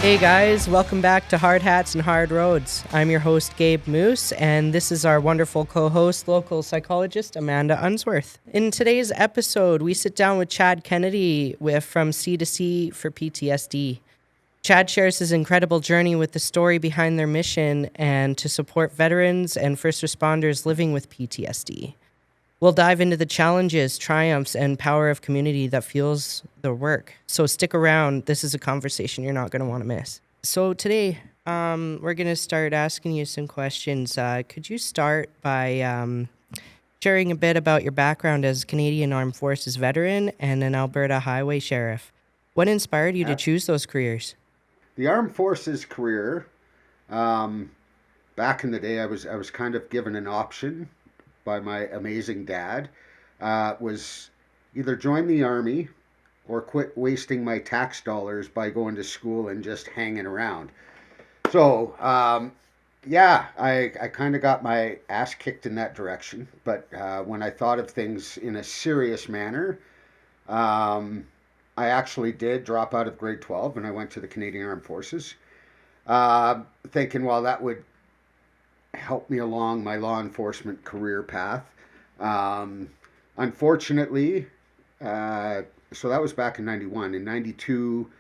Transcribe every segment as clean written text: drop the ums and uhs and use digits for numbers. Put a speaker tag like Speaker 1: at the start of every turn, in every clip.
Speaker 1: Hey guys, welcome back to Hard Hats and Hard Roads. I'm your host, Gabe Moose, and this is our wonderful co-host, local psychologist, Amanda Unsworth. In today's episode, we sit down with Chad Kennedy from C to C for PTSD. Chad shares his incredible journey with the story behind their mission and to support veterans and first responders living with PTSD. We'll dive into the challenges, triumphs, and power of community that fuels the work. So stick around. This is a conversation you're not going to want to miss. So today, we're going to start asking you some questions. Could you start by sharing a bit about your background as a Canadian Armed Forces veteran and an Alberta Highway Sheriff? What inspired you to choose those careers?
Speaker 2: The Armed Forces career, back in the day, I was kind of given an option by my amazing dad, was either join the Army or quit wasting my tax dollars by going to school and just hanging around. So, I kind of got my ass kicked in that direction. But when I thought of things in a serious manner, I actually did drop out of grade 12 and I went to the Canadian Armed Forces, thinking, well, that would help me along my law enforcement career path. Unfortunately, so that was back in 91. In 92,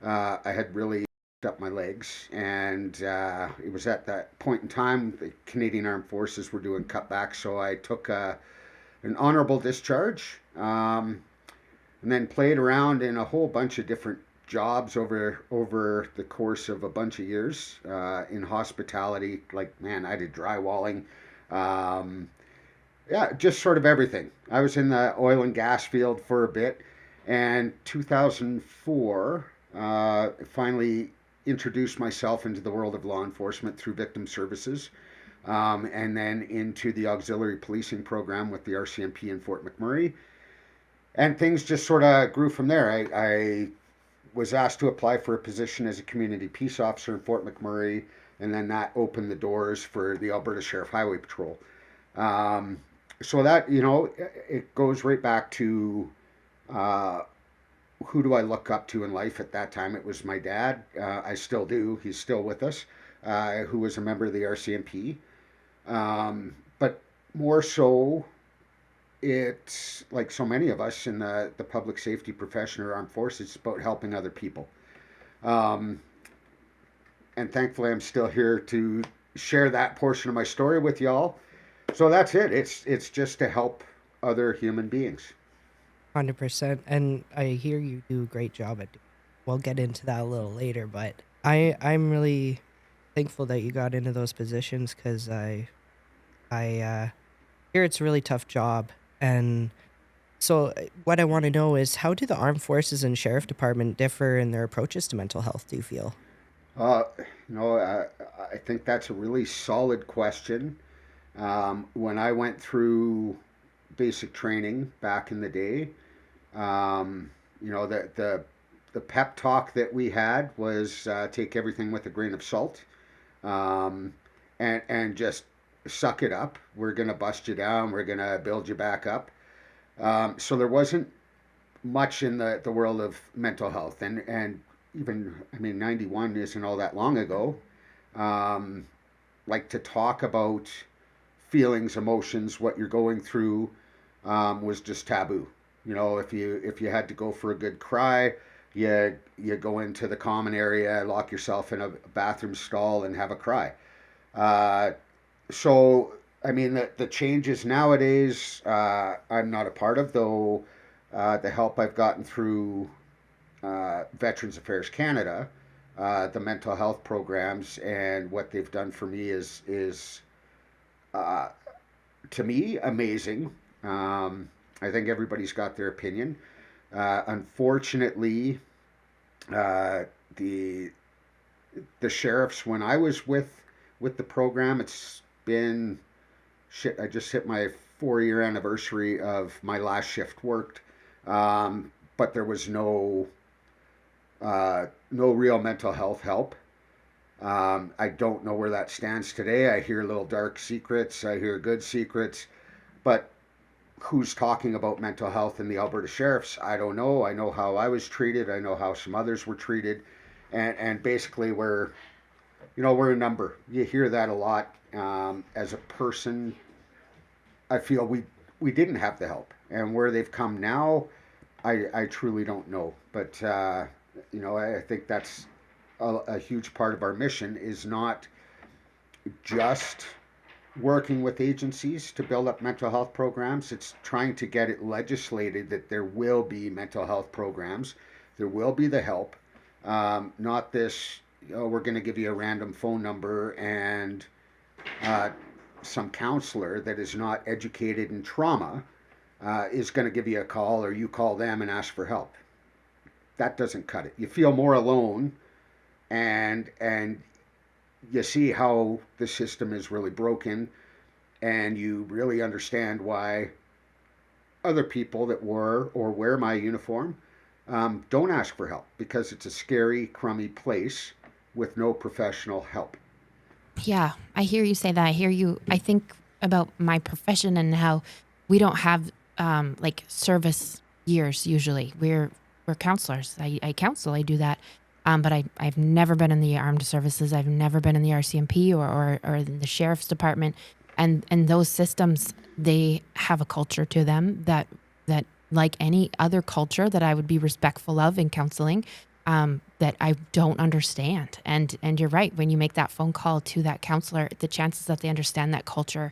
Speaker 2: I had really up my legs, and it was at that point in time the Canadian Armed Forces were doing cutbacks, so I took an honorable discharge, and then played around in a whole bunch of different jobs over the course of a bunch of years, in hospitality. Like, man, I did drywalling, just sort of everything. I was in the oil and gas field for a bit, and 2004 finally introduced myself into the world of law enforcement through victim services, and then into the auxiliary policing program with the RCMP in Fort McMurray, and things just sort of grew from there. I was asked to apply for a position as a community peace officer in Fort McMurray, and then that opened the doors for the Alberta Sheriff Highway Patrol. So that, it goes right back to who do I look up to in life. At that time, it was my dad. I still do. He's still with us, who was a member of the RCMP. But more so, it's like so many of us in the public safety profession or armed forces, it's about helping other people. And thankfully, I'm still here to share that portion of my story with y'all. So that's it. It's just to help other human beings.
Speaker 1: 100%. And I hear you do a great job at it. We'll get into that a little later, but I'm really thankful that you got into those positions, because I hear it's a really tough job. And so what I want to know is, how do the armed forces and sheriff department differ in their approaches to mental health, do you feel?
Speaker 2: I think that's a really solid question. When I went through basic training back in the day, the pep talk that we had was take everything with a grain of salt, and just suck it up. We're going to bust you down. We're going to build you back up. So there wasn't much in the world of mental health. And even, 91 isn't all that long ago. Like, to talk about feelings, emotions, what you're going through, was just taboo. If you had to go for a good cry, you go into the common area, lock yourself in a bathroom stall and have a cry. So, I mean, the changes nowadays, I'm not a part of, though the help I've gotten through Veterans Affairs Canada, the mental health programs, and what they've done for me is uh, to me amazing. I think everybody's got their opinion. Unfortunately, uh, the the sheriffs when I was with the program, it's been shit. I just hit my 4 year anniversary of my last shift worked, but there was no real mental health help. I don't know where that stands today. I hear little dark secrets. I hear good secrets, but who's talking about mental health in the Alberta Sheriffs? I don't know. I know how I was treated. I know how some others were treated, and basically we're a number. You hear that a lot. As a person, I feel we didn't have the help, and where they've come now, I truly don't know. But I think that's a huge part of our mission is not just working with agencies to build up mental health programs. It's trying to get it legislated that there will be mental health programs. There will be the help. Not this, we're going to give you a random phone number and uh, some counselor that is not educated in trauma is going to give you a call or you call them and ask for help. That doesn't cut it. You feel more alone and you see how the system is really broken and you really understand why other people that were or wear my uniform don't ask for help because it's a scary, crummy place with no professional help.
Speaker 3: Yeah, I hear you say that. I hear you. I think about my profession and how we don't have like service years usually. We're counselors. I counsel. I do that. But I've never been in the armed services. I've never been in the RCMP or in the sheriff's department. And those systems, they have a culture to them that like any other culture that I would be respectful of in counseling, that I don't understand. And you're right. When you make that phone call to that counselor, the chances that they understand that culture,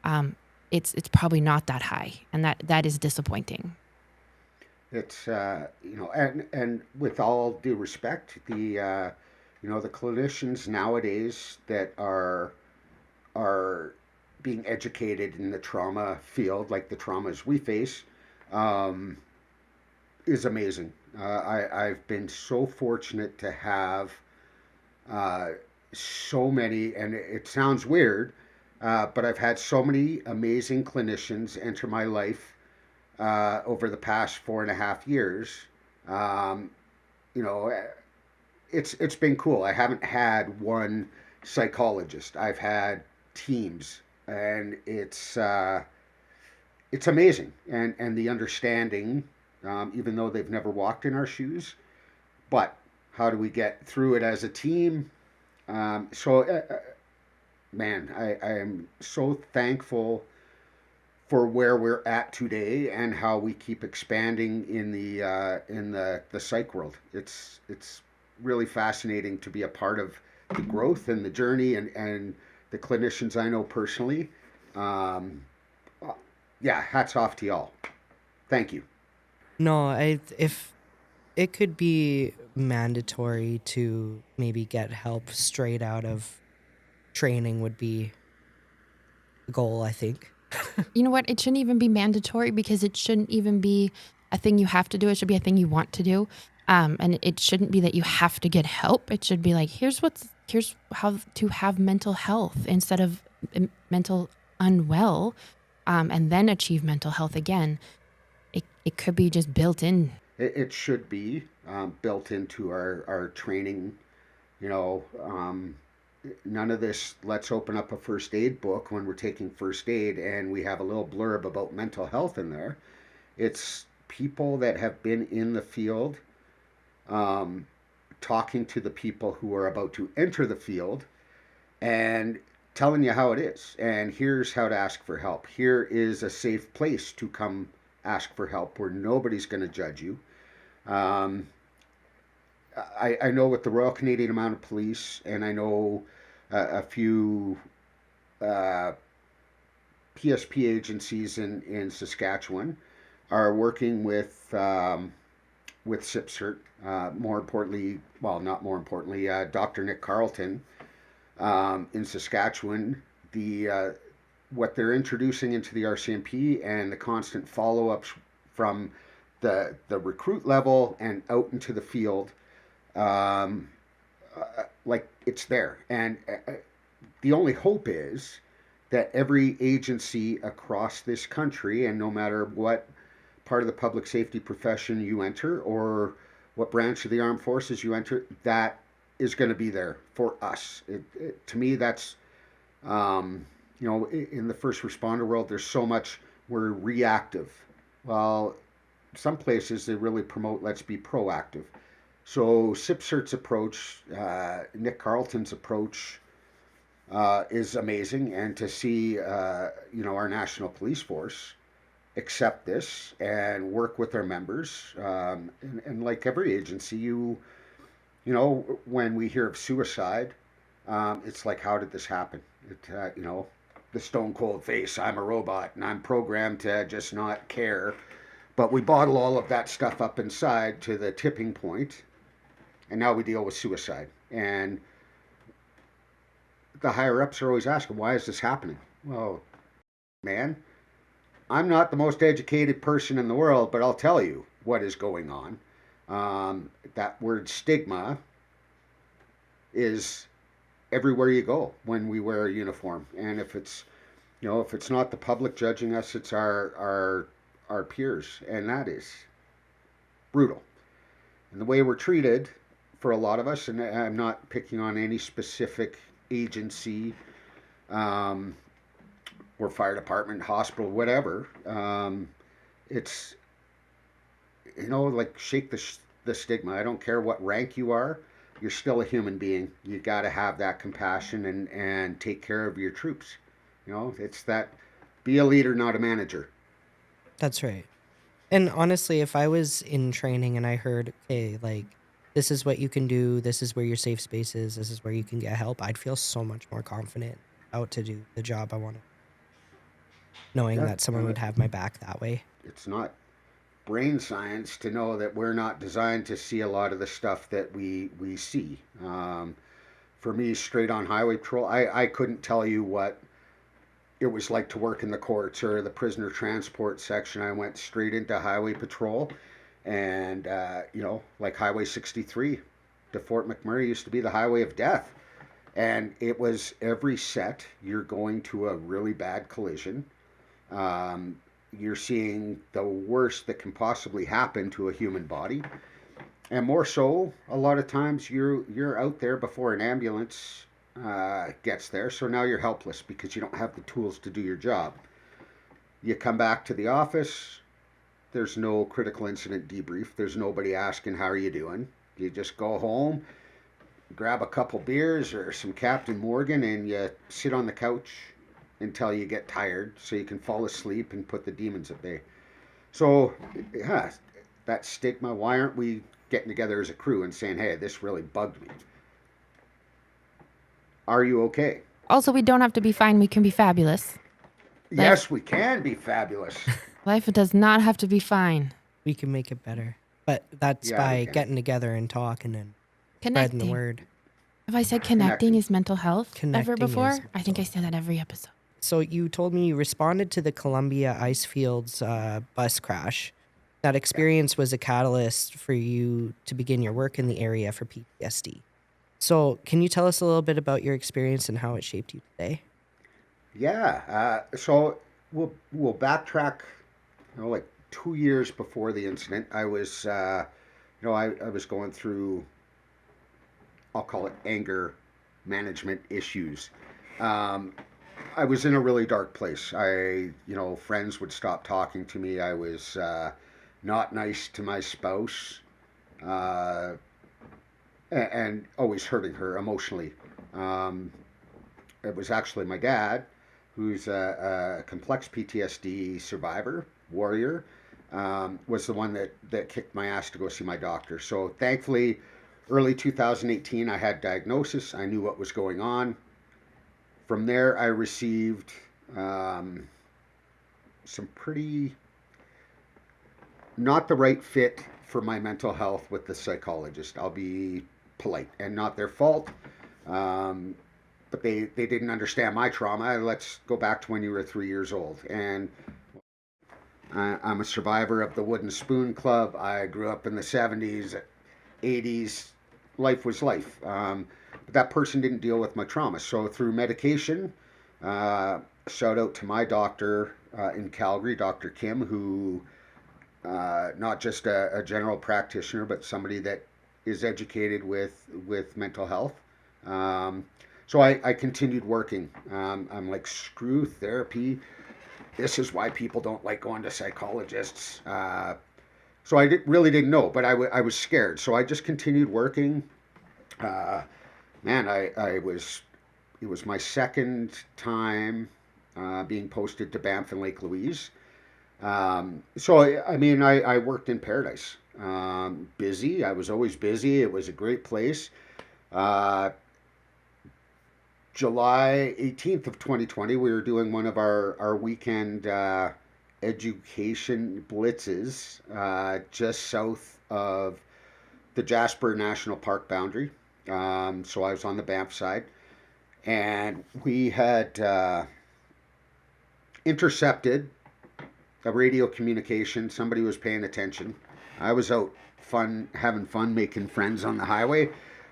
Speaker 3: um, it's probably not that high, and that is disappointing.
Speaker 2: It's and with all due respect, the clinicians nowadays that are being educated in the trauma field, like the traumas we face, um, is amazing. I've been so fortunate to have uh, so many, and it sounds weird, but I've had so many amazing clinicians enter my life over the past 4.5 years. Um, you know, it's been cool. I haven't had one psychologist. I've had teams, and it's amazing. And the understanding, even though they've never walked in our shoes, but how do we get through it as a team? Man, I am so thankful for where we're at today and how we keep expanding in the psych world. It's really fascinating to be a part of the growth and the journey and the clinicians I know personally. Um, yeah, hats off to y'all. Thank you.
Speaker 1: No, I if it could be mandatory to maybe get help straight out of training would be the goal, I think.
Speaker 3: You know what? It shouldn't even be mandatory because it shouldn't even be a thing you have to do. It should be a thing you want to do. And it shouldn't be that you have to get help. It should be like, here's how to have mental health instead of mental unwell, and then achieve mental health again. It could be just built in.
Speaker 2: It should be built into our training. You know, none of this, let's open up a first aid book when we're taking first aid and we have a little blurb about mental health in there. It's people that have been in the field, um, talking to the people who are about to enter the field and telling you how it is. And here's how to ask for help. Here is a safe place to come ask for help where nobody's going to judge you. Um, I know with the Royal Canadian Mounted Police, and I know a few uh, PSP agencies in Saskatchewan are working with SIPCERT. More importantly, well, not more importantly, Dr. Nick Carleton in Saskatchewan. What they're introducing into the RCMP and the constant follow-ups from the recruit level and out into the field, like it's there. And the only hope is that every agency across this country, and no matter what part of the public safety profession you enter or what branch of the armed forces you enter, that is going to be there for us. To me, that's, in the first responder world, there's so much, we're reactive. Well, some places they really promote let's be proactive. So SIPCERT's approach, Nick Carleton's approach, is amazing, and to see our national police force accept this and work with their members, and like every agency, when we hear of suicide, it's like, how did this happen? The stone cold face, I'm a robot and I'm programmed to just not care, but we bottle all of that stuff up inside to the tipping point, and now we deal with suicide. And the higher ups are always asking, why is this happening? Well, man, I'm not the most educated person in the world, but I'll tell you what is going on. That word stigma is everywhere you go when we wear a uniform. And if it's not the public judging us, it's our peers. And that is brutal. And the way we're treated for a lot of us, and I'm not picking on any specific agency, or fire department, hospital, whatever. It's, like shake the stigma. I don't care what rank you are. You're still a human being. You got to have that compassion and take care of your troops. It's that, be a leader, not a manager.
Speaker 1: That's right. And honestly, if I was in training and I heard, hey, like, this is what you can do, this is where your safe space is, this is where you can get help, I'd feel so much more confident out to do the job I want to, knowing that someone would have my back that way.
Speaker 2: It's not brain science to know that we're not designed to see a lot of the stuff that we see. For me, straight on highway patrol, I couldn't tell you what it was like to work in the courts or the prisoner transport section. I went straight into highway patrol, and like Highway 63 to Fort McMurray used to be the highway of death. And it was every set, you're going to a really bad collision. You're seeing the worst that can possibly happen to a human body. And more so, a lot of times you're out there before an ambulance gets there. So now you're helpless because you don't have the tools to do your job. You come back to the office, there's no critical incident debrief. There's nobody asking, how are you doing? You just go home, grab a couple beers or some Captain Morgan, and you sit on the couch until you get tired so you can fall asleep and put the demons at bay. So, yeah, that stigma, why aren't we getting together as a crew and saying, hey, this really bugged me? Are you okay?
Speaker 3: Also, we don't have to be fine. We can be fabulous.
Speaker 2: Yes, we can be fabulous.
Speaker 3: Life does not have to be fine.
Speaker 1: We can make it better. But that's by getting together and talking and spreading the word.
Speaker 3: Have I said connecting is mental health
Speaker 1: Connecting
Speaker 3: ever before?
Speaker 1: is
Speaker 3: I think I say that every episode.
Speaker 1: So you told me you responded to the Columbia ice fields bus crash. That experience was a catalyst for you to begin your work in the area for PTSD. So can you tell us a little bit about your experience and how it shaped you today?
Speaker 2: Yeah. So we'll backtrack. Like 2 years before the incident, I was, I was going through, I'll call it anger management issues. I was in a really dark place. Friends would stop talking to me. I was not nice to my spouse, and always hurting her emotionally. It was actually my dad, who's a complex PTSD survivor, warrior, was the one that kicked my ass to go see my doctor. So thankfully, early 2018, I had diagnosis. I knew what was going on. From there, I received some pretty not the right fit for my mental health with the psychologist. I'll be polite, and not their fault. Um, but they didn't understand my trauma. Let's go back to when you were 3 years old. And I'm a survivor of the Wooden Spoon Club. I grew up in the 70s, 80s. Life was life. But that person didn't deal with my trauma. So through medication, shout out to my doctor in Calgary, Dr. Kim, who not just a general practitioner, but somebody that is educated with mental health. So I continued working. I'm like, screw therapy. This is why people don't like going to psychologists. So really didn't know, but I was scared. So I just continued working. Man, it was my second time being posted to Banff and Lake Louise. So, I mean, I worked in paradise. Busy. I was always busy. It was a great place. Uh, July 18th of 2020, we were doing one of our weekend education blitzes just south of the Jasper National Park boundary. So I was on the Banff side. And we had intercepted a radio communication. Somebody was paying attention. I was out having fun, making friends on the highway.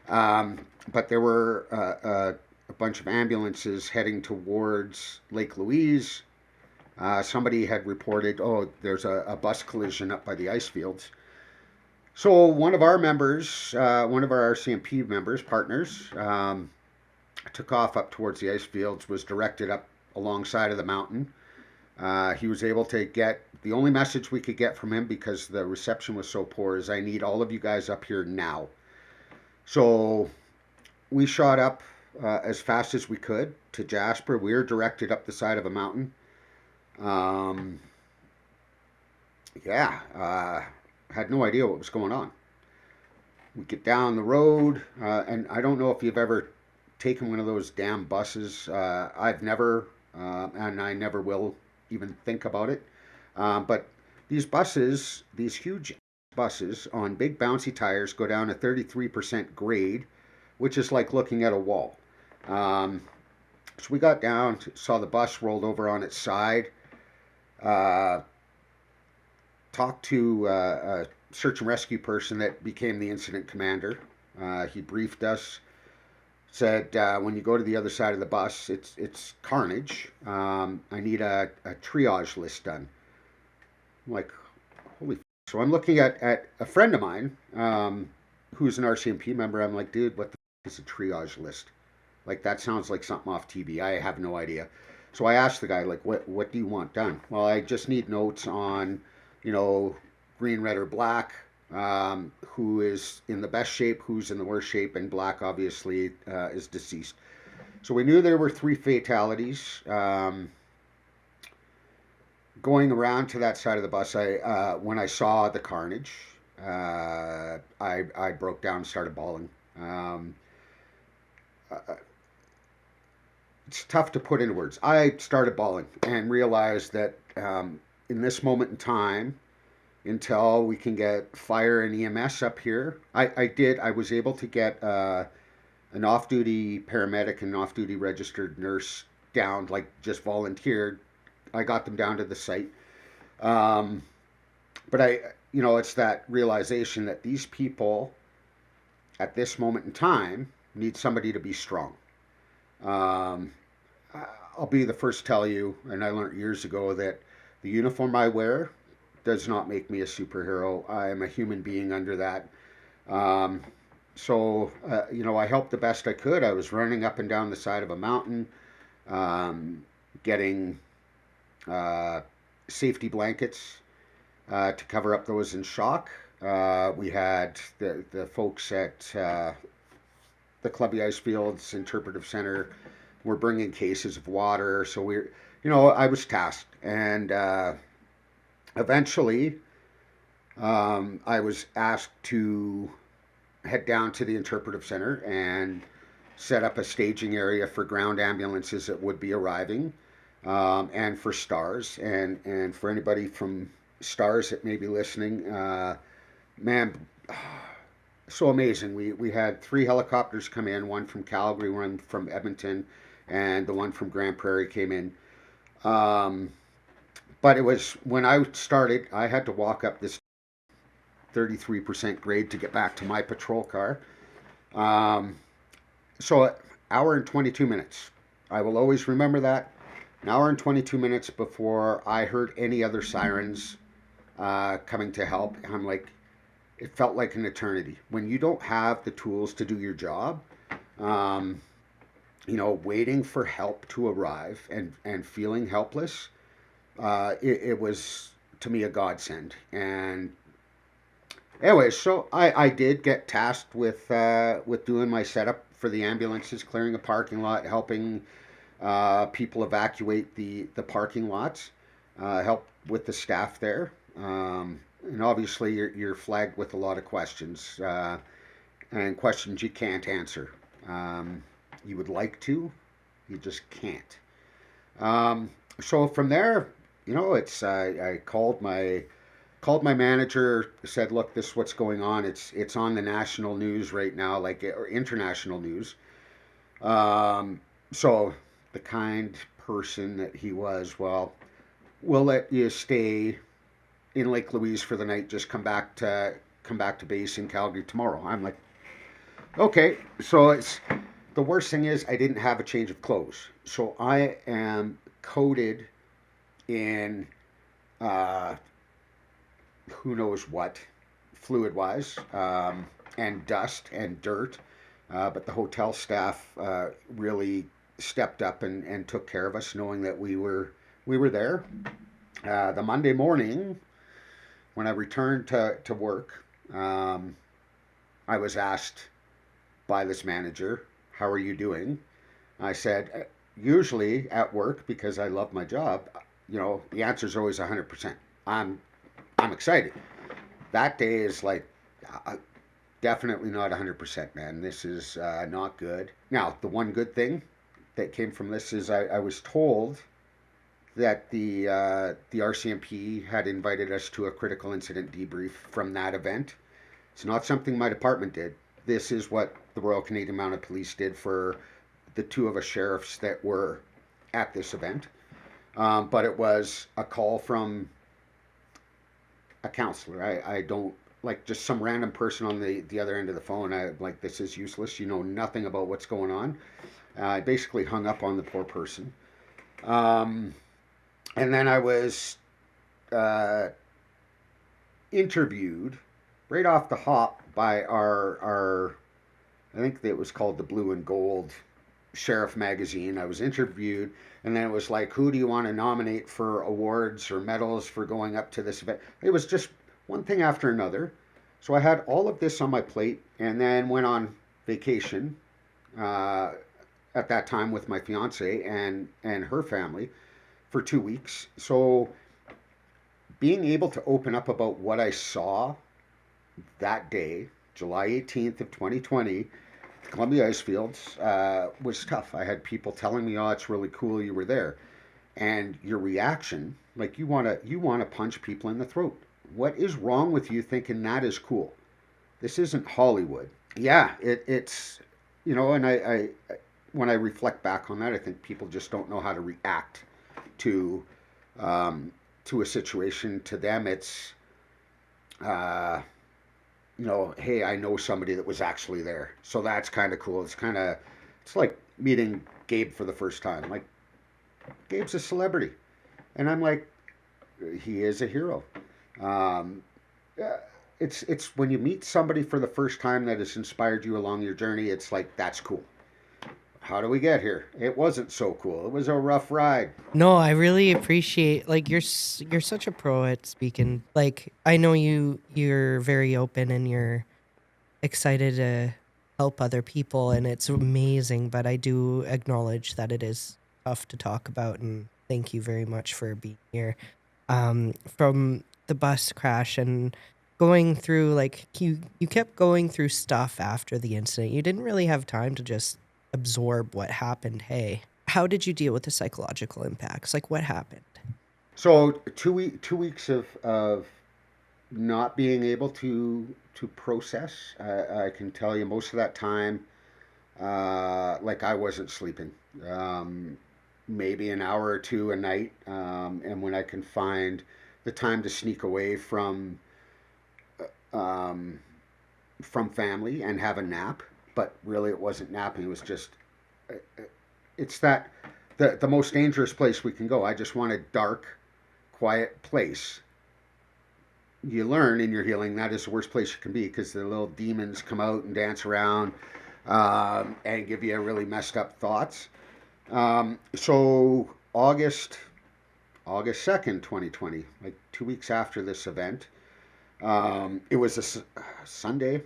Speaker 2: But there were a bunch of ambulances heading towards Lake Louise. Somebody had reported, oh, there's a bus collision up by the ice fields. So one of our members, one of our RCMP members, partners, took off up towards the ice fields, was directed up alongside of the mountain. He was able to get, the only message we could get from him, because the reception was so poor, is I need all of you guys up here now. So we shot up as fast as we could to Jasper. We were directed up the side of a mountain. Had no idea what was going on. We get down the road, and I don't know if you've ever taken one of those damn buses. I've never, and I never will even think about it. But these buses, these huge buses on big bouncy tires, go down a 33% grade, which is like looking at a wall. So we got down, saw the bus rolled over on its side, talked to a search and rescue person that became the incident commander. He briefed us, said, when you go to the other side of the bus, it's carnage. I need a triage list done. I'm like, holy f-. So I'm looking at a friend of mine who's an RCMP member. I'm like, dude, what the f- is a triage list? Like, that sounds like something off TV. I have no idea. So I asked the guy, like, what do you want done? Well, I just need notes on, green, red, or black, who is in the best shape, who's in the worst shape, and black, obviously, is deceased. So we knew there were 3 fatalities. Going around to that side of the bus, when I saw the carnage, I broke down and started bawling. It's tough to put into words. I started bawling and realized that in this moment in time, until we can get fire and EMS up here, I was able to get an off-duty paramedic and an off-duty registered nurse down, like just volunteered. I got them down to the site. But it's that realization that these people at this moment in time need somebody to be strong. I'll be the first to tell you, and I learned years ago, that the uniform I wear does not make me a superhero. I am a human being under that. So I helped the best I could. I was running up and down the side of a mountain, getting safety blankets to cover up those in shock. We had the folks at the Clubby Ice Fields Interpretive Center were bringing cases of water. So I was tasked. And eventually, I was asked to head down to the interpretive center and set up a staging area for ground ambulances that would be arriving, and for STARS. And for anybody from STARS that may be listening, man, so amazing. We had 3 helicopters come in, one from Calgary, one from Edmonton, and the one from Grand Prairie came in. Um, but it was when I started, I had to walk up this 33% grade to get back to my patrol car. Um, so, hour and 22 minutes. I will always remember that. An hour and 22 minutes before I heard any other sirens coming to help. I'm like, it felt like an eternity. When you don't have the tools to do your job, um, waiting for help to arrive and feeling helpless, it was to me a godsend. And anyway, so I did get tasked with doing my setup for the ambulances, clearing a parking lot, helping people evacuate the parking lots, help with the staff there. And obviously, you're flagged with a lot of questions, and questions you can't answer. You would like to, you just can't. So from there, it's I called my manager, said, "Look, this is what's going on. It's on the national news right now, or international news." So the kind person that he was, well, we'll let you stay in Lake Louise for the night. Just come back to base in Calgary tomorrow. I'm like, okay. So it's the worst thing is I didn't have a change of clothes, so I am coated in who knows what, fluid wise, and dust and dirt. But the hotel staff really stepped up and took care of us, knowing that we were there. The Monday morning, when I returned to work, I was asked by this manager, "How are you doing?" I said, usually at work, because I love my job, the answer is always 100%. I'm excited. That day is like, definitely not 100%, man. This is not good. Now, the one good thing that came from this is I was told that the RCMP had invited us to a critical incident debrief from that event. It's not something my department did. This is what the Royal Canadian Mounted Police did for the 2 of us sheriffs that were at this event. But it was a call from a counselor. I don't like just some random person on the other end of the phone. I'm like, this is useless. You know nothing about what's going on. I basically hung up on the poor person. And then I was interviewed right off the hop by our I think it was called the Blue and Gold Sheriff magazine. I was interviewed, and then it was like, who do you want to nominate for awards or medals for going up to this event? It was just one thing after another. So I had all of this on my plate, and then went on vacation at that time with my fiance and her family for 2 weeks. So being able to open up about what I saw that day, July 18th of 2020, Columbia ice fields, was tough. I had people telling me, "Oh, it's really cool you were there," and your reaction, like you wanna punch people in the throat. What is wrong with you thinking that is cool? This isn't Hollywood. Yeah, it's and I when I reflect back on that, I think people just don't know how to react to to a situation. To them, it's hey, I know somebody that was actually there. So that's kind of cool. It's like meeting Gabe for the first time. Like, Gabe's a celebrity. And I'm like, he is a hero. Um, it's when you meet somebody for the first time that has inspired you along your journey, it's like, that's cool. How do we get here? It wasn't so cool. It was a rough ride.
Speaker 1: No, I really appreciate like you're such a pro at speaking. Like I know you're very open and you're excited to help other people and it's amazing, but I do acknowledge that it is tough to talk about and thank you very much for being here. From the bus crash and going through like you kept going through stuff after the incident. You didn't really have time to just absorb what happened. Hey, how did you deal with the psychological impacts? Like, what happened?
Speaker 2: So 2 weeks of not being able to process. I can tell you most of that time, like I wasn't sleeping. Maybe an hour or two a night, and when I can find the time to sneak away um, from family and have a nap, but really it wasn't napping. It was just it's that the most dangerous place we can go. I just want a dark, quiet place. You learn in your healing that is the worst place you can be because the little demons come out and dance around, and give you really messed up thoughts. So August 2nd, 2020, like 2 weeks after this event, it was a Sunday,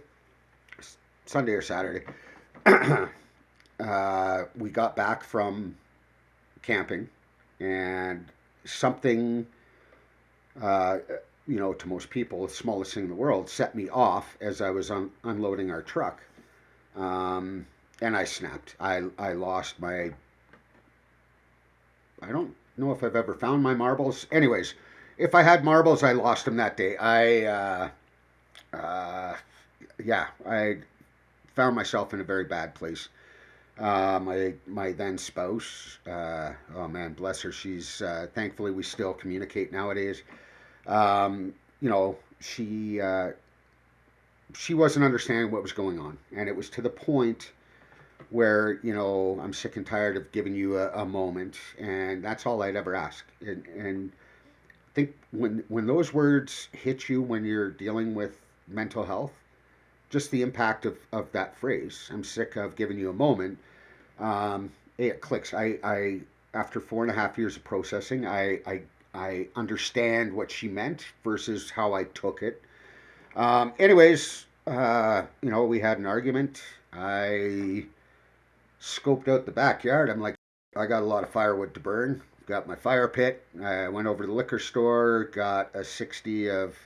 Speaker 2: Sunday or Saturday. We got back from camping, and something, uh, to most people, the smallest thing in the world, set me off as I was unloading our truck. And I snapped. I lost my. I don't know if I've ever found my marbles. Anyways, if I had marbles, I lost them that day. Yeah, I found myself in a very bad place. My then spouse, oh man, bless her. She's thankfully we still communicate nowadays. Um, she wasn't understanding what was going on, and it was to the point where I'm sick and tired of giving you a moment, and that's all I'd ever ask. And I think when those words hit you when you're dealing with mental health, just the impact of that phrase, I'm sick of giving you a moment, it clicks. I after 4.5 years of processing, I understand what she meant versus how I took it. Anyways, we had an argument. I scoped out the backyard. I'm like, I got a lot of firewood to burn. Got my fire pit. I went over to the liquor store, got a 60 of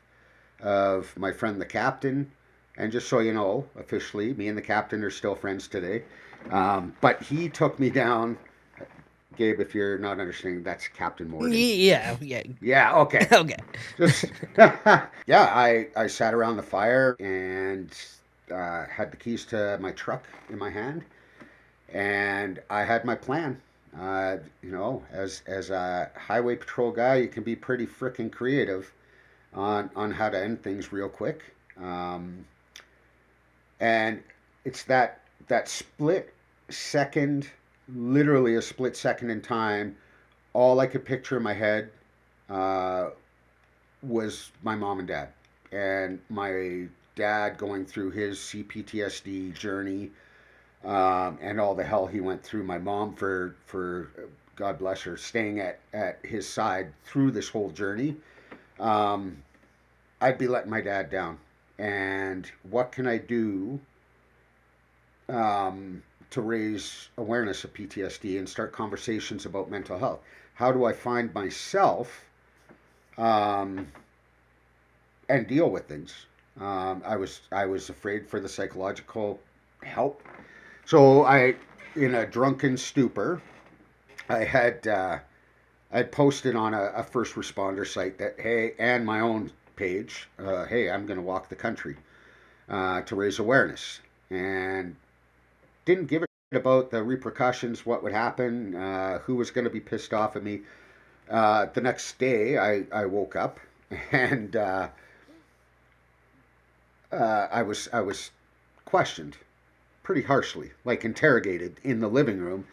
Speaker 2: my friend the captain. And just so you know, officially, me and the captain are still friends today. But he took me down. Gabe, if you're not understanding, that's Captain Morgan.
Speaker 1: Yeah.
Speaker 2: Yeah, okay.
Speaker 1: Okay.
Speaker 2: Just yeah, I sat around the fire and had the keys to my truck in my hand, and I had my plan. As a highway patrol guy, you can be pretty freaking creative on how to end things real quick. And it's that split second, literally a split second in time. All I could picture in my head uh, was my mom and dad, and my dad going through his CPTSD journey, and all the hell he went through. My mom, for God bless her, staying at his side through this whole journey. Um, I'd be letting my dad down. And what can I do to raise awareness of PTSD and start conversations about mental health? How do I find myself um, and deal with things? I was afraid for the psychological help. So in a drunken stupor, I had posted on a first responder site that, hey, and my own page, hey, I'm going to walk the country to raise awareness, and didn't give a about the repercussions, what would happen, who was going to be pissed off at me. The next day, I woke up and I was questioned pretty harshly, like interrogated in the living room.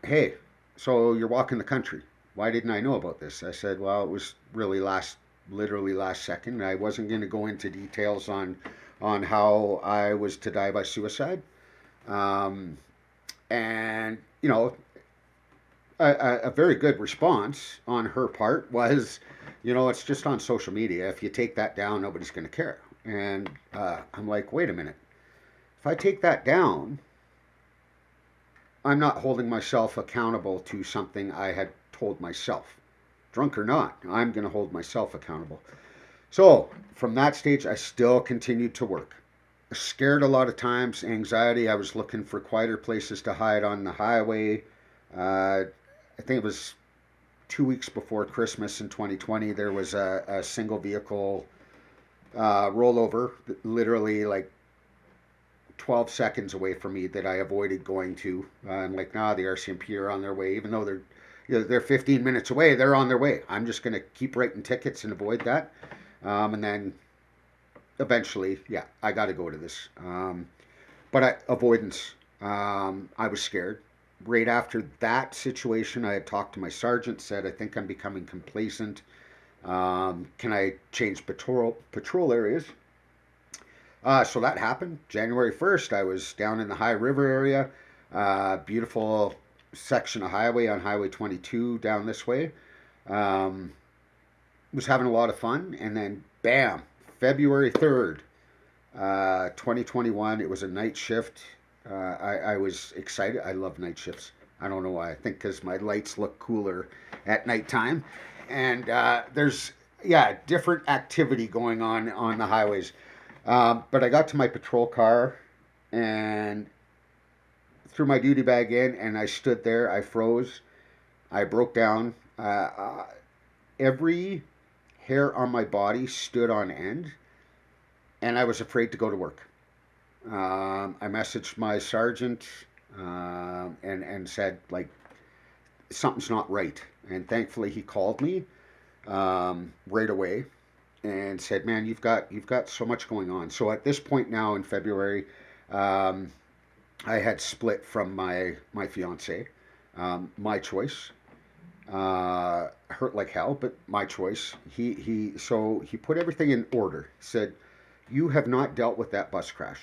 Speaker 2: Hey, so you're walking the country. Why didn't I know about this? I said, well, it was really literally last second. I wasn't going to go into details on how I was to die by suicide. Um, and a very good response on her part was, it's just on social media. If you take that down, nobody's going to care. And I'm like, wait a minute. If I take that down, I'm not holding myself accountable to something I had told myself. Drunk or not, I'm going to hold myself accountable. So from that stage, I still continued to work. Scared a lot of times, anxiety. I was looking for quieter places to hide on the highway. I think it was 2 weeks before Christmas in 2020. There was a single vehicle rollover, literally like 12 seconds away from me that I avoided going to. I'm like, nah, the RCMP are on their way, even though they're 15 minutes away. They're on their way. I'm just going to keep writing tickets and avoid that. And then eventually, yeah, I got to go to this. Avoidance. I was scared. Right after that situation, I had talked to my sergeant, said, I think I'm becoming complacent. Can I change patrol areas? So that happened. January 1st, I was down in the High River area. Beautiful section of highway on Highway 22 down this way. Was having a lot of fun. And then, bam, February 3rd, 2021. It was a night shift. I was excited. I love night shifts. I don't know why. I think because my lights look cooler at nighttime. And there's, yeah, different activity going on the highways. But I got to my patrol car and threw my duty bag in, and I stood there. I froze. I broke down. Every hair on my body stood on end, and I was afraid to go to work. I messaged my sergeant and said, like, something's not right. And thankfully, he called me right away and said, "Man, you've got so much going on." So at this point now in February, I had split from my fiance. My choice. Hurt like hell, but my choice. He put everything in order. Said, "You have not dealt with that bus crash.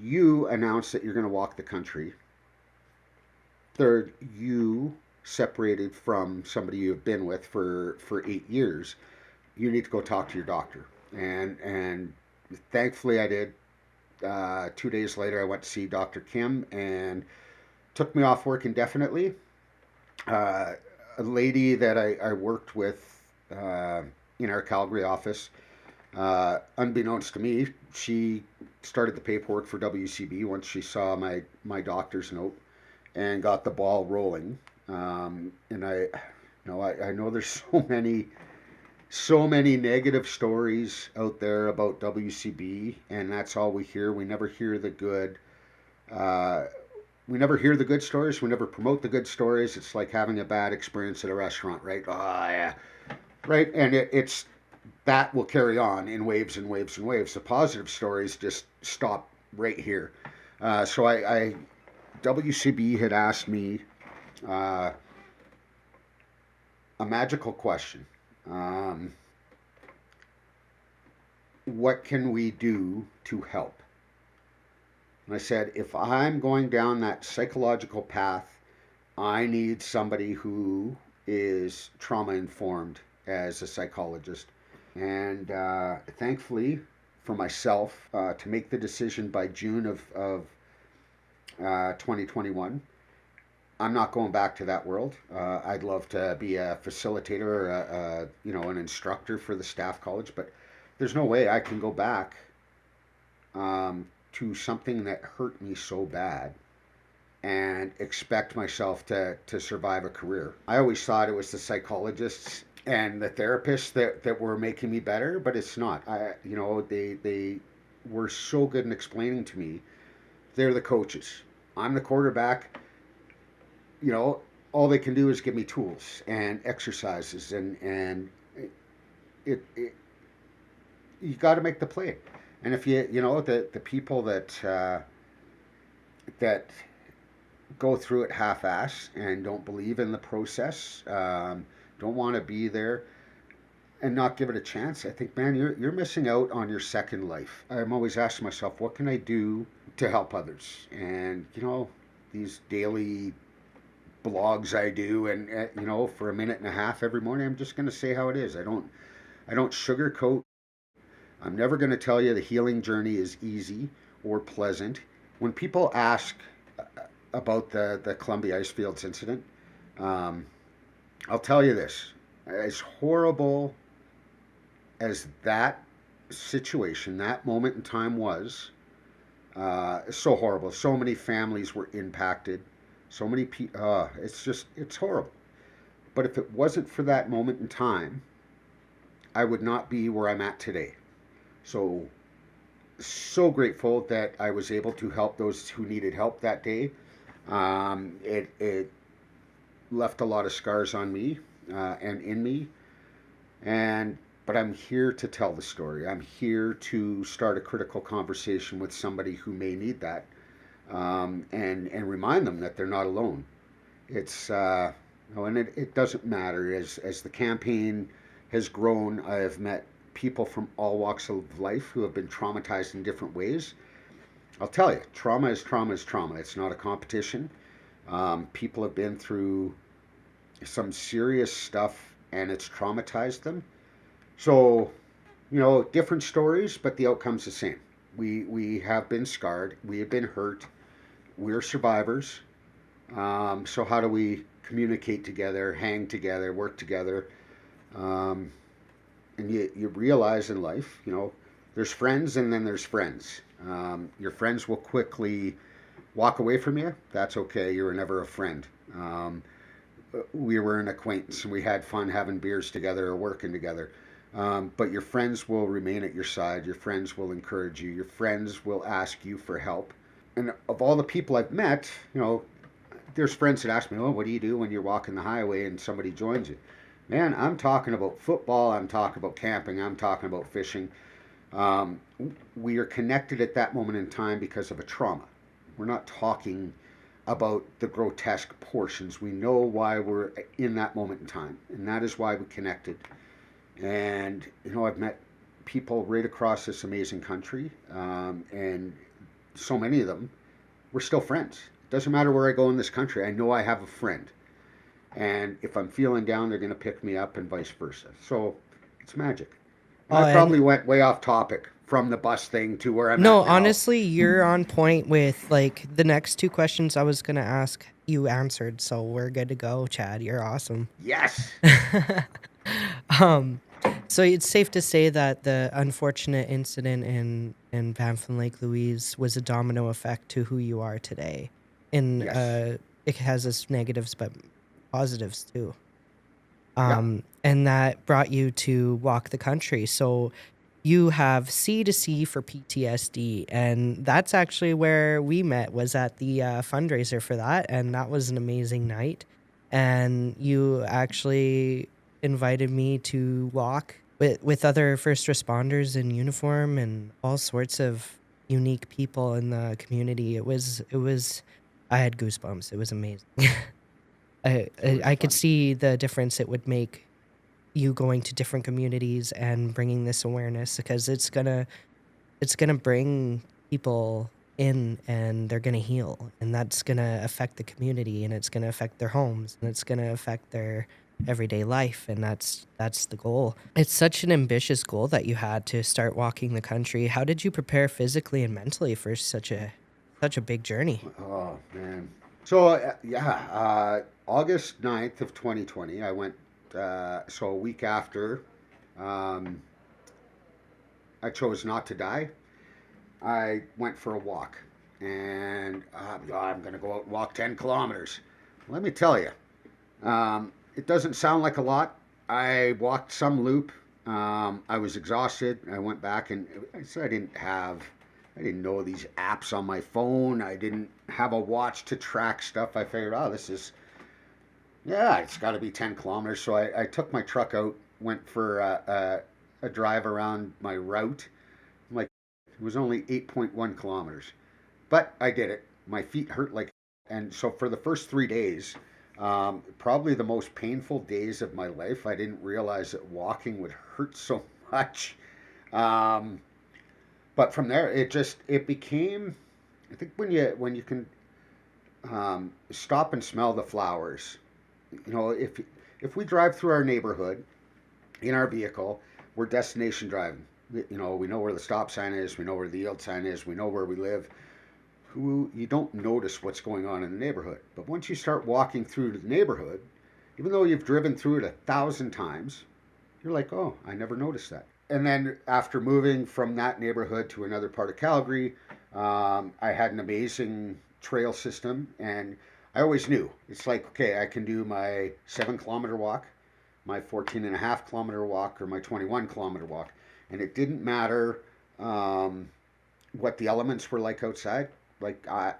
Speaker 2: You announced that you're going to walk the country. Third, you separated from somebody you've been with for 8 years. You need to go talk to your doctor." And thankfully I did. 2 days later, I went to see Dr. Kim and took me off work indefinitely. A lady that I worked with in our Calgary office, unbeknownst to me, she started the paperwork for WCB once she saw my doctor's note and got the ball rolling. And I know there's so many negative stories out there about WCB, and that's all we hear. We never hear the good. We never hear the good stories. We never promote the good stories. It's like having a bad experience at a restaurant, right? Oh, yeah. Right? And it's that will carry on in waves and waves and waves. The positive stories just stop right here. So WCB had asked me a magical question. What can we do to help? And I said, if I'm going down that psychological path, I need somebody who is trauma informed as a psychologist. And thankfully for myself, to make the decision by June of 2021, I'm not going back to that world. I'd love to be a facilitator or an instructor for the staff college, but there's no way I can go back to something that hurt me so bad and expect myself to survive a career. I always thought it was the psychologists and the therapists that were making me better, but it's not. They were so good in explaining to me. They're the coaches. I'm the quarterback. All they can do is give me tools and exercises, and it you got to make the play. And if the people that go through it half-ass and don't believe in the process, don't want to be there and not give it a chance, I think, man, you're missing out on your second life. I'm always asking myself, what can I do to help others? And these daily blogs I do, and for a minute and a half every morning, I'm just going to say how it is. I don't sugarcoat. I'm never going to tell you the healing journey is easy or pleasant. When people ask about the Columbia Icefields incident, I'll tell you this: as horrible as that situation, that moment in time was so horrible. So many families were impacted. So many people. It's horrible. But if it wasn't for that moment in time, I would not be where I'm at today. So, so grateful that I was able to help those who needed help that day. It left a lot of scars on me and in me. And but I'm here to tell the story. I'm here to start a critical conversation with somebody who may need that, and remind them that they're not alone. It's and it doesn't matter as the campaign has grown. I have met people from all walks of life who have been traumatized in different ways. I'll tell you, trauma is trauma is trauma. It's not a competition. People have been through some serious stuff and it's traumatized them. So, different stories, but the outcome's the same. We have been scarred. We have been hurt. We're survivors. So how do we communicate together, hang together, work together? And you realize in life, there's friends and then there's friends. Your friends will quickly walk away from you. That's okay. You were never a friend. We were an acquaintance and we had fun having beers together or working together. But your friends will remain at your side. Your friends will encourage you. Your friends will ask you for help. And of all the people I've met, there's friends that ask me, "Oh, what do you do when you're walking the highway and somebody joins you?" Man, I'm talking about football. I'm talking about camping. I'm talking about fishing. We are connected at that moment in time because of a trauma. We're not talking about the grotesque portions. We know why we're in that moment in time, and that is why we connected. And I've met people right across this amazing country, and so many of them, we're still friends. Doesn't matter where I go in this country, I know I have a friend. And if I'm feeling down, they're going to pick me up and vice versa. So it's magic. And I probably went way off topic from the bus thing to where I'm at
Speaker 1: No,
Speaker 2: now.
Speaker 1: honestly, you're on point with the next two questions I was going to ask you answered. So we're good to go, Chad. You're awesome.
Speaker 2: Yes.
Speaker 1: So it's safe to say that the unfortunate incident in Banff and Lake Louise was a domino effect to who you are today. And
Speaker 2: Yes.
Speaker 1: it has its negatives, but positives too.
Speaker 2: Yeah.
Speaker 1: And that brought you to walk the country. So you have C to C for PTSD, and that's actually where we met, was at the fundraiser for that, and that was an amazing night. And you actually invited me to walk with other first responders in uniform and all sorts of unique people in the community. It was I had goosebumps. It was amazing. I could
Speaker 2: Fun.
Speaker 1: see the difference it would make you going to different communities and bringing this awareness, because it's gonna bring people in and they're gonna heal, and that's gonna affect the community, and it's gonna affect their homes, and it's gonna affect their everyday life, and that's the goal. It's such an ambitious goal that you had to start walking the country. How did you prepare physically and mentally for such a big journey?
Speaker 2: Oh, man. So, August 9th of 2020, I went, so a week after um, I chose not to die, I went for a walk. And I'm going to go out and walk 10 kilometers. Let me tell you, it doesn't sound like a lot. I walked some loop. I was exhausted. I went back and I said I didn't know these apps on my phone. I didn't have a watch to track stuff. I figured, it's got to be 10 kilometers. So I took my truck out, went for a drive around my route. Like, it was only 8.1 kilometers. But I did it. My feet hurt and so for the first 3 days, probably the most painful days of my life. I didn't realize that walking would hurt so much. But from there, it became. I think when you can stop and smell the flowers, if we drive through our neighborhood in our vehicle, we're destination driving. We know where the stop sign is, we know where the yield sign is, we know where we live. You don't notice what's going on in the neighborhood. But once you start walking through the neighborhood, even though you've driven through it 1,000 times, you're like, oh, I never noticed that. and then after moving from that neighborhood to another part of Calgary, I had an amazing trail system, and I always knew it's like, okay, I can do my 7 kilometer walk, my 14.5 kilometer walk, or my 21 kilometer walk, and it didn't matter what the elements were like outside. Like I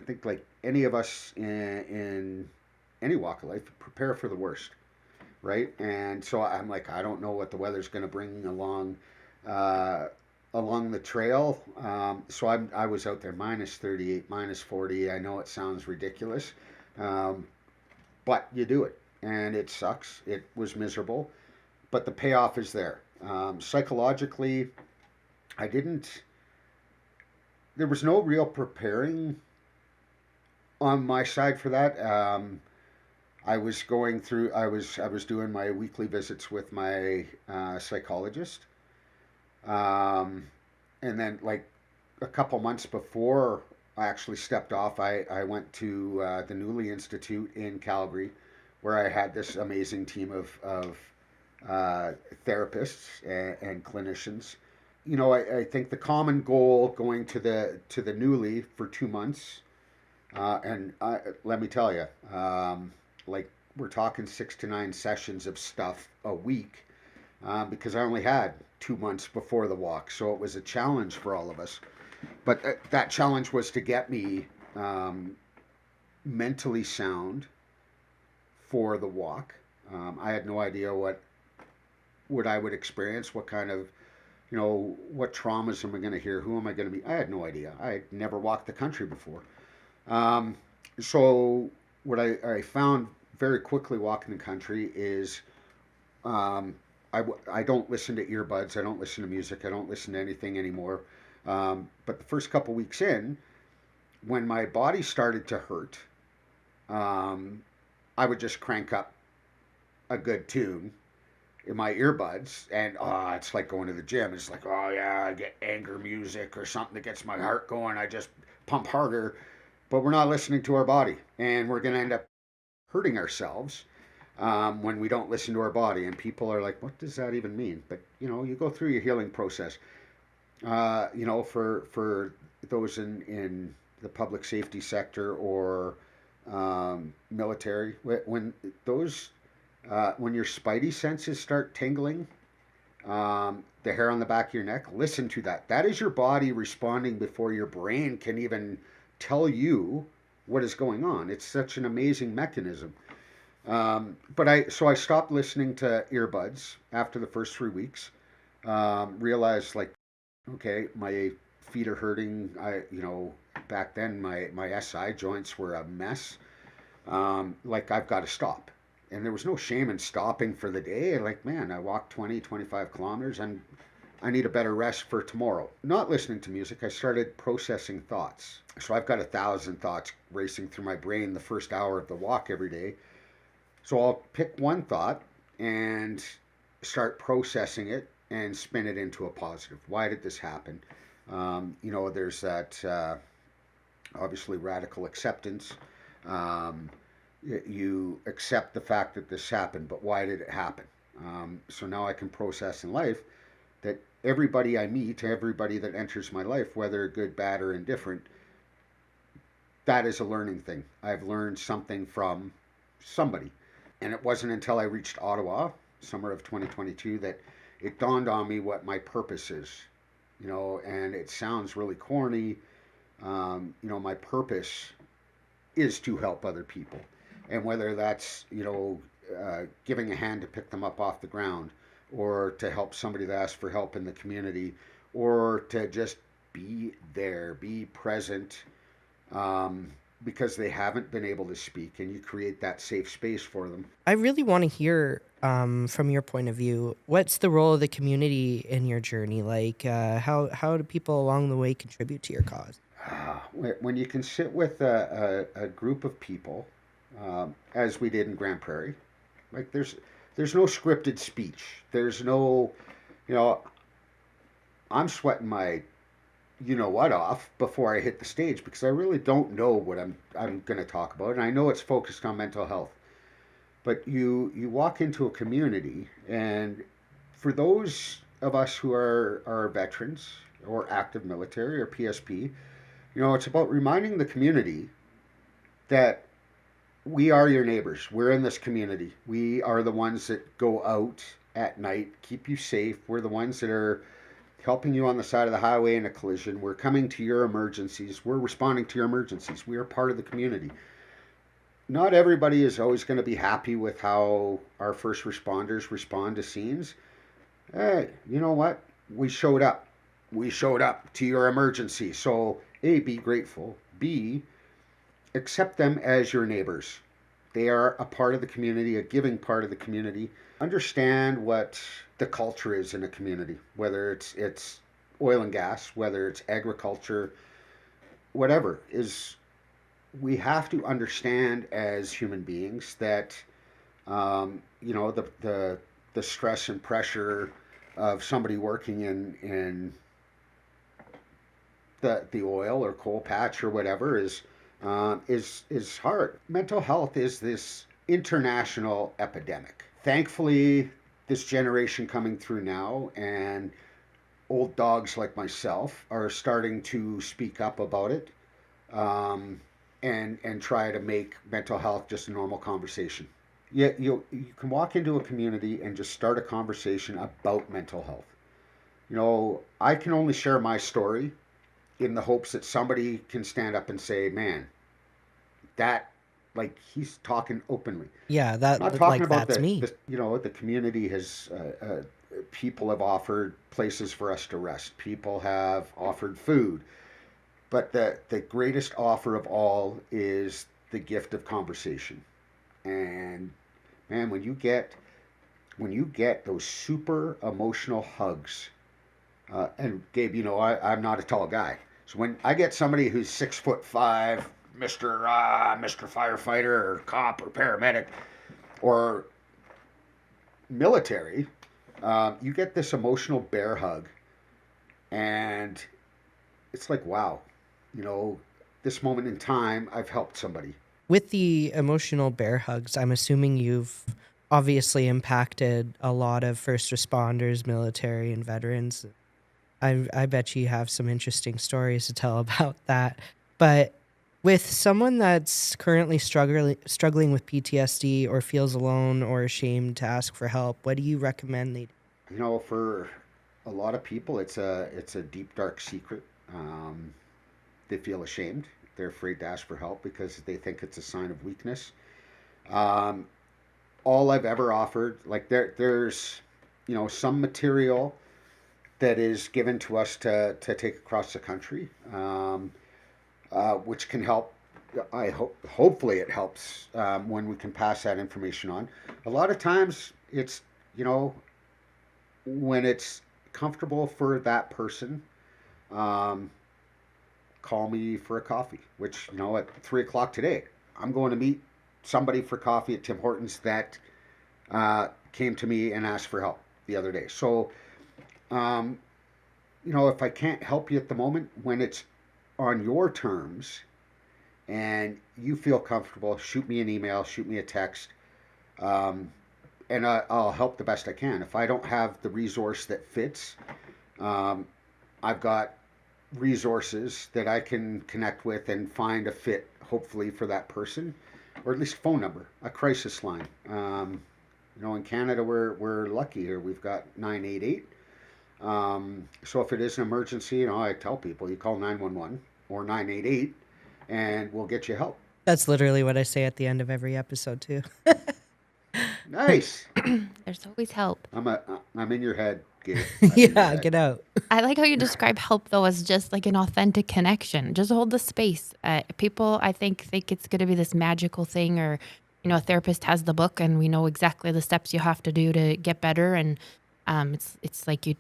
Speaker 2: think like any of us in any walk of life, prepare for the worst, right? And so I'm like, I don't know what the weather's going to bring uh, along the trail. So I was out there minus 38, minus 40. I know it sounds ridiculous, um, but you do it, and it sucks. It was miserable, but the payoff is there. Psychologically, I didn't. There was no real preparing on my side for that. I was going through. I was doing my weekly visits with my psychologist, um, and then like a couple months before I actually stepped off, I went to the Newley Institute in Calgary, where I had this amazing team of therapists and clinicians. I think the common goal going to the Newley for 2 months, and let me tell you, like we're talking 6 to 9 sessions of stuff a week, because I only had 2 months before the walk, so it was a challenge for all of us. But that challenge was to get me mentally sound for the walk. I had no idea what I would experience, what kind of, what traumas am I going to hear, who am I going to be? I had no idea. I had never walked the country before. Um, so what I found very quickly walking the country is, um, I don't listen to earbuds. I don't listen to music. I don't listen to anything anymore. But the first couple weeks in, when my body started to hurt, um, I would just crank up a good tune in my earbuds, and it's like going to the gym. It's like, oh yeah, I get anger music or something that gets my heart going. I just pump harder, but we're not listening to our body, and we're going to end up hurting ourselves when we don't listen to our body. And people are like, what does that even mean? But you go through your healing process. For those in the public safety sector or military, when your spidey senses start tingling, the hair on the back of your neck, listen to that. That is your body responding before your brain can even tell you what is going on. It's such an amazing mechanism. But I stopped listening to earbuds after the first 3 weeks. Realized like, okay, my feet are hurting. Back then my SI joints were a mess. Like I've got to stop. And there was no shame in stopping for the day. Like, man, I walked 20, 25 kilometers, and I need a better rest for tomorrow. Not listening to music, I started processing thoughts. So I've got 1,000 thoughts racing through my brain the first hour of the walk every day. So I'll pick one thought and start processing it and spin it into a positive. Why did this happen? There's that obviously radical acceptance. You accept the fact that this happened, but why did it happen? So now I can process in life that everybody I meet, everybody that enters my life, whether good, bad, or indifferent, that is a learning thing. I've learned something from somebody. And it wasn't until I reached Ottawa, summer of 2022, that it dawned on me what my purpose is. And it sounds really corny. My purpose is to help other people. And whether that's, giving a hand to pick them up off the ground, or to help somebody that asks for help in the community, or to just be there, be present, because they haven't been able to speak, and you create that safe space for them.
Speaker 1: I really want to hear from your point of view, what's the role of the community in your journey? Like, how do people along the way contribute to your cause?
Speaker 2: When you can sit with a group of people, as we did in Grand Prairie, like there's no scripted speech. There's no, I'm sweating my what off before I hit the stage, because I really don't know what I'm going to talk about, and I know it's focused on mental health. But you walk into a community, and for those of us who are veterans or active military or PSP, it's about reminding the community that we are your neighbors. We're in this community. We are the ones that go out at night, keep you safe. We're the ones that are helping you on the side of the highway in a collision. We're coming to your emergencies. We're responding to your emergencies. We are part of the community. Not everybody is always going to be happy with how our first responders respond to scenes. Hey, you know what? We showed up. We showed up to your emergency. So, A, be grateful. B, accept them as your neighbors. They are a part of the community, a giving part of the community. Understand what the culture is in a community, whether it's oil and gas, whether it's agriculture, whatever. Is we have to understand as human beings that the stress and pressure of somebody working in the oil or coal patch or whatever is hard. Mental health is this international epidemic. Thankfully, this generation coming through now and old dogs like myself are starting to speak up about it, and try to make mental health just a normal conversation. Yeah, you can walk into a community and just start a conversation about mental health. I can only share my story in the hopes that somebody can stand up and say, man, that, like, he's talking openly.
Speaker 1: Yeah,
Speaker 2: I'm not talking about
Speaker 1: that's me.
Speaker 2: The community has, people have offered places for us to rest. People have offered food. But the greatest offer of all is the gift of conversation. And man, when you get those super emotional hugs, and Gabe, I'm not a tall guy. So when I get somebody who's 6'5", Mr. Firefighter or cop or paramedic or military, you get this emotional bear hug, and it's like, wow, this moment in time, I've helped somebody.
Speaker 1: With the emotional bear hugs, I'm assuming you've obviously impacted a lot of first responders, military, and veterans. I bet you have some interesting stories to tell about that. But with someone that's currently struggling with PTSD or feels alone or ashamed to ask for help, what do you recommend they do?
Speaker 2: For a lot of people, it's a deep, dark secret. They feel ashamed. They're afraid to ask for help because they think it's a sign of weakness. All I've ever offered, like there's some material that is given to us to take across the country, which can help. Hopefully it helps when we can pass that information on. A lot of times it's when it's comfortable for that person. Call me for a coffee, which, at 3:00 today, I'm going to meet somebody for coffee at Tim Hortons that came to me and asked for help the other day. So, if I can't help you at the moment, when it's on your terms and you feel comfortable, shoot me an email, shoot me a text, and I'll help the best I can. If I don't have the resource that fits, I've got resources that I can connect with and find a fit, hopefully, for that person, or at least a phone number, a crisis line. In Canada, we're lucky here. We've got 988. So if it is an emergency, I tell people, you call 911 or 988 and we'll get you help.
Speaker 1: That's literally what I say at the end of every episode too.
Speaker 2: Nice.
Speaker 3: There's always help.
Speaker 2: I'm in your head, Gabe.
Speaker 1: Yeah, get out.
Speaker 3: I like how you describe help, though, as just like an authentic connection. Just hold the space. People, I think it's going to be this magical thing, or, a therapist has the book and we know exactly the steps you have to do to get better. And it's like you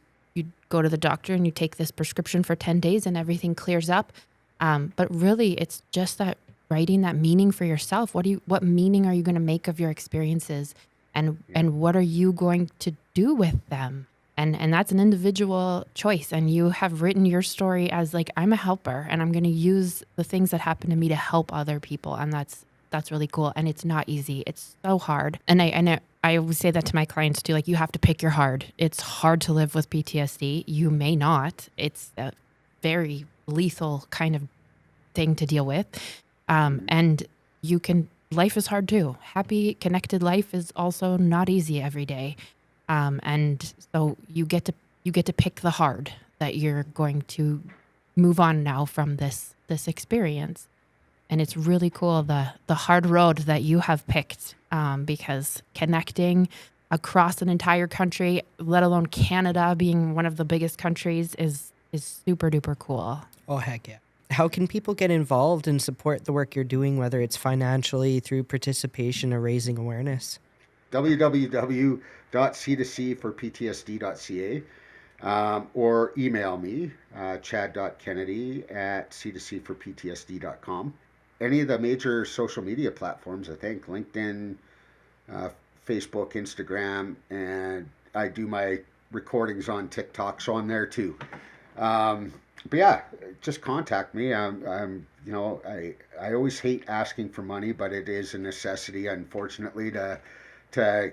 Speaker 3: go to the doctor and you take this prescription for 10 days and everything clears up. But really, it's just that writing that meaning for yourself. What meaning are you going to make of your experiences? And what are you going to do with them? And that's an individual choice. And you have written your story as like, I'm a helper and I'm going to use the things that happen to me to help other people. And that's that's really cool. And it's not easy. It's so hard. And I always say that to my clients too. Like, you have to pick your hard. It's hard to live with PTSD. You may not. It's a very lethal kind of thing to deal with. And life is hard too. Happy, connected life is also not easy every day. And so you get to pick the hard that you're going to move on now from this experience. And it's really cool, the hard road that you have picked, because connecting across an entire country, let alone Canada being one of the biggest countries, is super duper cool.
Speaker 1: Oh, heck yeah. How can people get involved and support the work you're doing, whether it's financially, through participation, or raising awareness?
Speaker 2: www.c2c4ptsd.ca, or email me, chad.kennedy@c2c4ptsd.com. Any of the major social media platforms, I think, LinkedIn, Facebook, Instagram, and I do my recordings on TikTok, so I'm there too. But yeah, just contact me. I always hate asking for money, but it is a necessity, unfortunately, to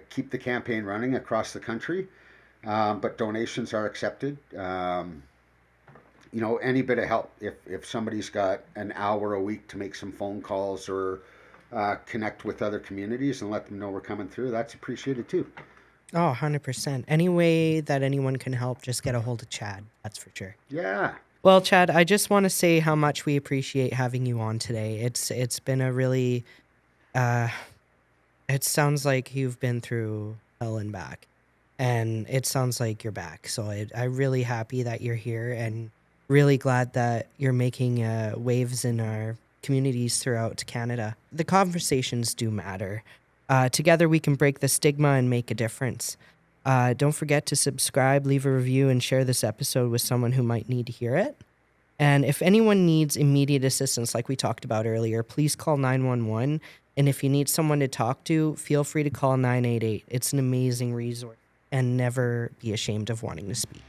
Speaker 2: keep the campaign running across the country. But donations are accepted. Any bit of help. If somebody's got an hour a week to make some phone calls or connect with other communities and let them know we're coming through, that's appreciated too.
Speaker 1: Oh, 100%. Any way that anyone can help, just get a hold of Chad. That's for sure.
Speaker 2: Yeah.
Speaker 1: Well, Chad, I just want to say how much we appreciate having you on today. It's been a really, it sounds like you've been through hell and back, and it sounds like you're back. So I'm really happy that you're here, and really glad that you're making waves in our communities throughout Canada. The conversations do matter. Together we can break the stigma and make a difference. Don't forget to subscribe, leave a review, and share this episode with someone who might need to hear it. And if anyone needs immediate assistance, like we talked about earlier, please call 911. And if you need someone to talk to, feel free to call 988. It's an amazing resource, and never be ashamed of wanting to speak.